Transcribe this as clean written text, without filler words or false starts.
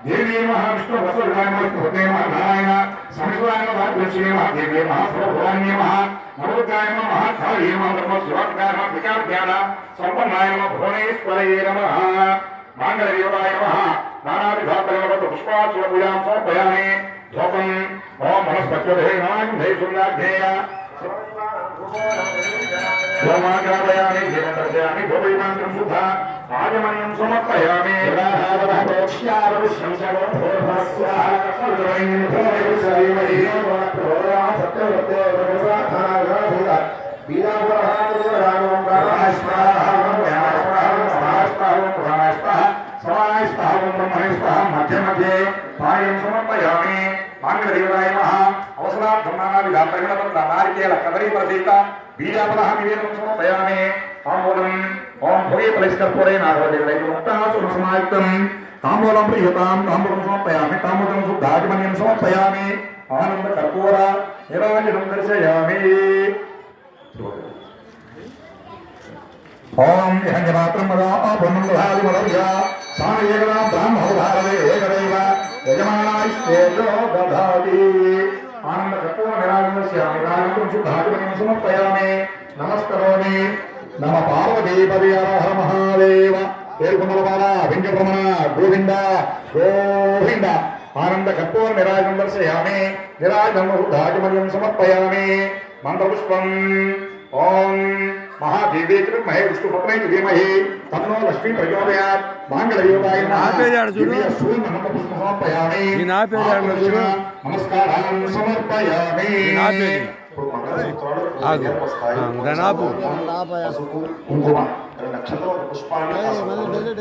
देवी महाविष्णु वसुदेवाय महादेवाय नारायण समिवाय महालक्ष्मी महादेवी महासर्वभवान्य महा नमोदाय महाकाली महाब्रह्मस्वरूपाय विचारज्ञान संपन्नाय भुवनेश्वराय नमः मांगल्ययोगाय नमः नानाविधापरिमल पुष्पार्चन पूजां समर्पयामि धूपम् ओम वनस्पत्यै नमः जय सुंदराध्याय सोमाग्रापयामि देवदर्शयामि भूमिमन्त्रं सुधा आजमन्यं समर्पयामि मध्य मध्ये पायं समर्पयामि मांगल्यदेवाय नमः अवसरार्थं नानाविधपरिमलपत्र नारिकेल कदली प्रसीत बीजाफलः निवेदनं समर्पयामि ताम्बूलम् ओम भवे फलस्कर्पूरे नागवदेवै मुक्तासुरसमायुक्तं ताम्बूलं प्रियतां ताम्बूलं समर्पयामि ताम्बूलं शुद्धाचमन्यं समर्पयामि आनन्दकर्पूर निराजनं दर्शयामि ओम यहंजमात्रं मदा अपनन्दधादिमलव्या सामयेकदा ब्राह्मणोधारवे एकदैव यजमानायस्तेजो दधाति आनन्दकर्पूर निराजनं दर्शयामि ताम्बूलं शुद्धाचमन्यं समर्पयामि नमस्करोमि नम पार्वतीपदे हर महादेव पेरुकुंडलपाल भिंजप्रमण गोविंद गोविंद आनंद कर्पूर निराजनं दर्शयामि निराजनं शुद्धाचमन्यं समर्पयामि मंत्रपुष्पम् ओम महादेवी महे विष्णुपत्नी धीमहि तन्नो लक्ष्मी प्रचोदयात् मांगल्ययोगाय नमः समर्पयामि नमस्कारान् समर्पयामि కుంకుమ 2 నక్షత్రాల పుష్పాన్ని